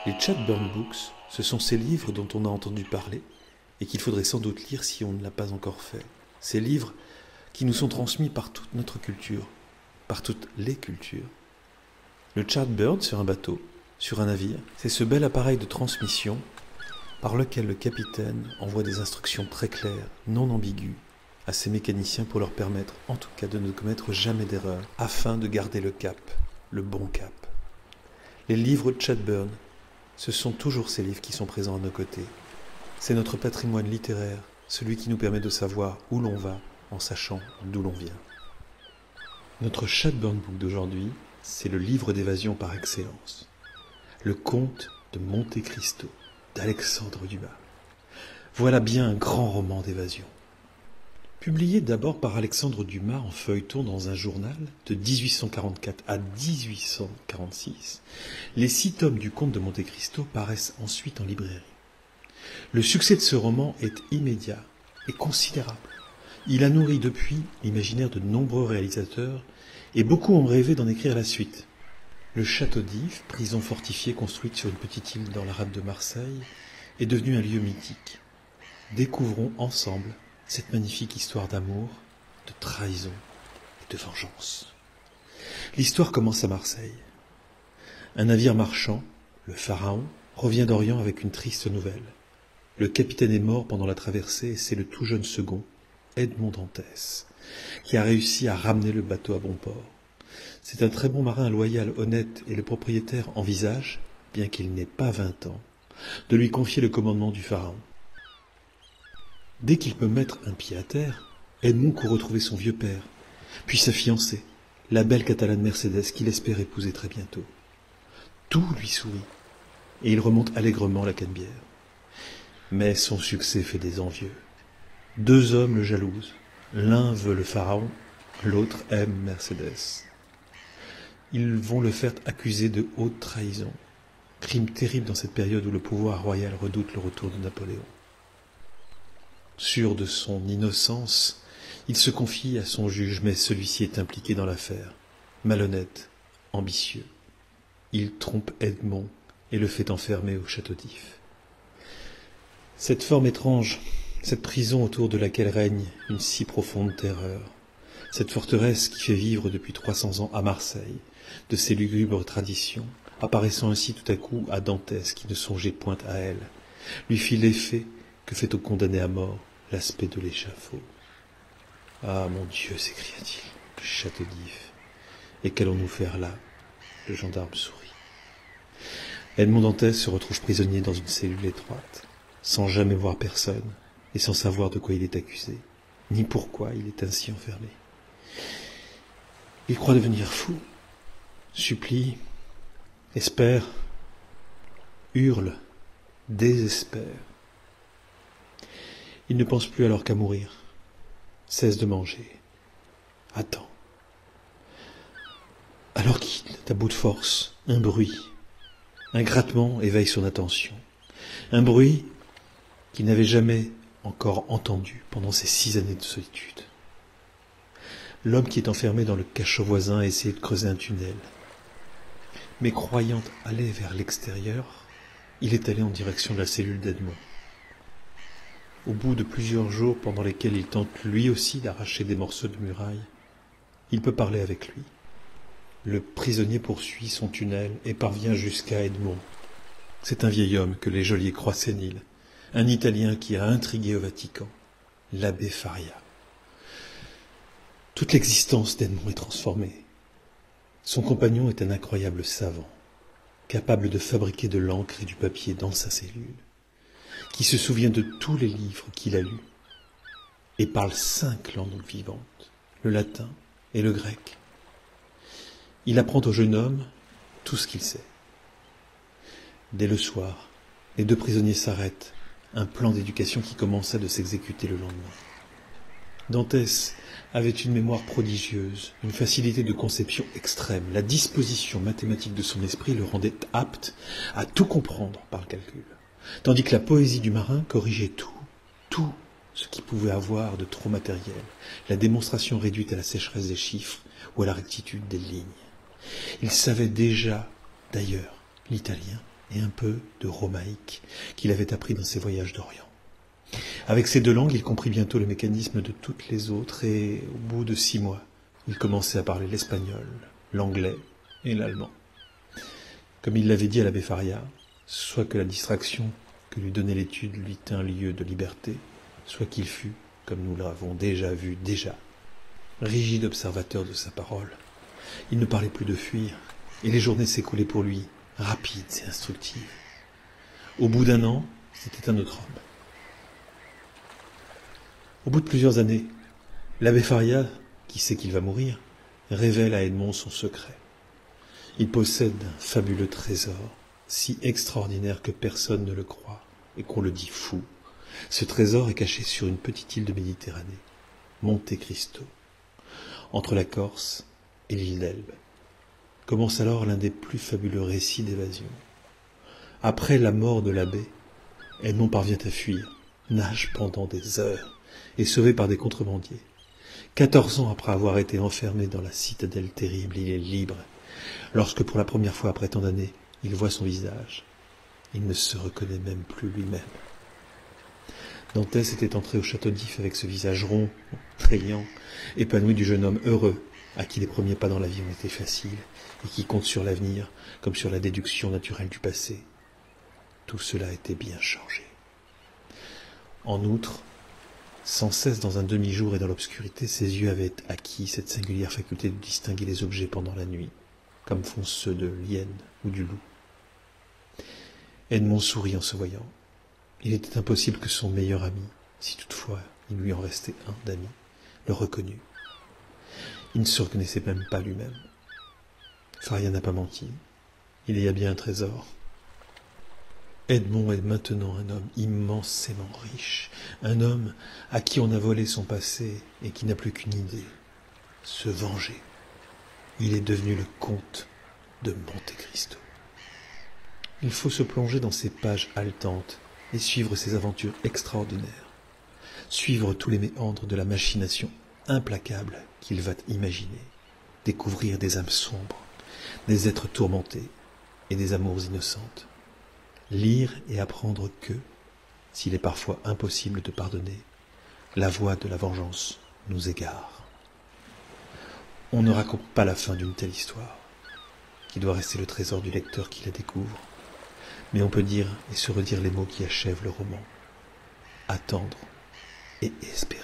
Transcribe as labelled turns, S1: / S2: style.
S1: Les Chatburn Books, ce sont ces livres dont on a entendu parler et qu'il faudrait sans doute lire si on ne l'a pas encore fait. Ces livres qui nous sont transmis par toute notre culture, par toutes les cultures. Le Chatburn sur un bateau, sur un navire, c'est ce bel appareil de transmission par lequel le capitaine envoie des instructions très claires, non ambiguës, à ses mécaniciens pour leur permettre, en tout cas, de ne commettre jamais d'erreur, afin de garder le cap, le bon cap. Les livres de Chatburn, ce sont toujours ces livres qui sont présents à nos côtés. C'est notre patrimoine littéraire, celui qui nous permet de savoir où l'on va en sachant d'où l'on vient. Notre Chatburn Book d'aujourd'hui, c'est le livre d'évasion par excellence. Le Comte de Monte Cristo, d'Alexandre Dumas. Voilà bien un grand roman d'évasion. Publié d'abord par Alexandre Dumas en feuilleton dans un journal de 1844 à 1846, les 6 tomes du Comte de Monte Cristo paraissent ensuite en librairie. Le succès de ce roman est immédiat et considérable. Il a nourri depuis l'imaginaire de nombreux réalisateurs et beaucoup ont rêvé d'en écrire la suite. Le château d'If, prison fortifiée construite sur une petite île dans la rade de Marseille, est devenu un lieu mythique. Découvrons ensemble cette magnifique histoire d'amour, de trahison et de vengeance. L'histoire commence à Marseille. Un navire marchand, le Pharaon, revient d'Orient avec une triste nouvelle. Le capitaine est mort pendant la traversée et c'est le tout jeune second, Edmond Dantès, qui a réussi à ramener le bateau à bon port. C'est un très bon marin loyal, honnête, et le propriétaire envisage, bien qu'il n'ait pas 20 ans, de lui confier le commandement du Pharaon. Dès qu'il peut mettre un pied à terre, Edmond court retrouver son vieux père, puis sa fiancée, la belle Catalane Mercédès qu'il espère épouser très bientôt. Tout lui sourit, et il remonte allègrement la Canebière. Mais son succès fait des envieux. 2 hommes le jalousent. L'un veut le Pharaon, l'autre aime Mercédès. Ils vont le faire accuser de haute trahison, crime terrible dans cette période où le pouvoir royal redoute le retour de Napoléon. Sûr de son innocence, il se confie à son juge, mais celui-ci est impliqué dans l'affaire. Malhonnête, ambitieux. Il trompe Edmond et le fait enfermer au château d'If. Cette forme étrange, cette prison autour de laquelle règne une si profonde terreur, cette forteresse qui fait vivre depuis 300 ans à Marseille de ses lugubres traditions, apparaissant ainsi tout à coup à Dantès qui ne songeait point à elle, lui fit l'effet que fait au condamné à mort l'aspect de l'échafaud. « Ah, mon Dieu !» s'écria-t-il, « le château d'If. Et qu'allons-nous faire là ?» Le gendarme sourit. Edmond Dantès se retrouve prisonnier dans une cellule étroite, sans jamais voir personne et sans savoir de quoi il est accusé, ni pourquoi il est ainsi enfermé. Il croit devenir fou, supplie, espère, hurle, désespère. Il ne pense plus alors qu'à mourir, cesse de manger, attend. Alors qu'il est à bout de force, un bruit, un grattement éveille son attention. Un bruit qu'il n'avait jamais encore entendu pendant ces 6 années de solitude. L'homme qui est enfermé dans le cachot voisin a essayé de creuser un tunnel. Mais croyant aller vers l'extérieur, il est allé en direction de la cellule d'Edmond. Au bout de plusieurs jours pendant lesquels il tente lui aussi d'arracher des morceaux de muraille, il peut parler avec lui. Le prisonnier poursuit son tunnel et parvient jusqu'à Edmond. C'est un vieil homme que les geôliers croient sénile, un Italien qui a intrigué au Vatican, l'abbé Faria. Toute l'existence d'Edmond est transformée. Son compagnon est un incroyable savant, capable de fabriquer de l'encre et du papier dans sa cellule, qui se souvient de tous les livres qu'il a lus et parle 5 langues vivantes, le latin et le grec. Il apprend au jeune homme tout ce qu'il sait. Dès le soir, les 2 prisonniers s'arrêtent, un plan d'éducation qui commença de s'exécuter le lendemain. Dantès avait une mémoire prodigieuse, une facilité de conception extrême. La disposition mathématique de son esprit le rendait apte à tout comprendre par le calcul, tandis que la poésie du marin corrigeait tout ce qui pouvait avoir de trop matériel, la démonstration réduite à la sécheresse des chiffres ou à la rectitude des lignes. Il savait déjà, d'ailleurs, l'italien, et un peu de romaïque qu'il avait appris dans ses voyages d'Orient. Avec ces 2 langues, il comprit bientôt le mécanisme de toutes les autres et, au bout de 6 mois, il commençait à parler l'espagnol, l'anglais et l'allemand. Comme il l'avait dit à l'abbé Faria, soit que la distraction que lui donnait l'étude lui tint lieu de liberté, soit qu'il fût, comme nous l'avons déjà vu, rigide observateur de sa parole. Il ne parlait plus de fuir, et les journées s'écoulaient pour lui, rapides et instructives. Au bout d'1 an, c'était un autre homme. Au bout de plusieurs années, l'abbé Faria, qui sait qu'il va mourir, révèle à Edmond son secret. Il possède un fabuleux trésor, si extraordinaire que personne ne le croit et qu'on le dit fou. Ce trésor est caché sur une petite île de Méditerranée, Monte Cristo, entre la Corse et l'île d'Elbe. Commence alors l'un des plus fabuleux récits d'évasion. Après la mort de l'abbé, Edmond parvient à fuir, nage pendant des heures, est sauvé par des contrebandiers. 14 ans après avoir été enfermé dans la citadelle terrible, il est libre. Lorsque pour la première fois après tant d'années, il voit son visage, il ne se reconnaît même plus lui-même. Dantès était entré au château d'If avec ce visage rond, riant, épanoui du jeune homme heureux, à qui les premiers pas dans la vie ont été faciles, et qui compte sur l'avenir comme sur la déduction naturelle du passé. Tout cela était bien changé. En outre, sans cesse dans un demi-jour et dans l'obscurité, ses yeux avaient acquis cette singulière faculté de distinguer les objets pendant la nuit, comme font ceux de l'hyène ou du loup. Edmond sourit en se voyant. Il était impossible que son meilleur ami, si toutefois il lui en restait un d'ami, le reconnût. Il ne se reconnaissait même pas lui-même. Faria n'a pas menti. Il y a bien un trésor. Edmond est maintenant un homme immensément riche, un homme à qui on a volé son passé et qui n'a plus qu'une idée, se venger. Il est devenu le comte de Monte Cristo. Il faut se plonger dans ces pages haletantes et suivre ses aventures extraordinaires, suivre tous les méandres de la machination implacable qu'il va imaginer, découvrir des âmes sombres, des êtres tourmentés et des amours innocentes. Lire et apprendre que, s'il est parfois impossible de pardonner, la voie de la vengeance nous égare. On ne raconte pas la fin d'une telle histoire, qui doit rester le trésor du lecteur qui la découvre, mais on peut dire et se redire les mots qui achèvent le roman. Attendre et espérer.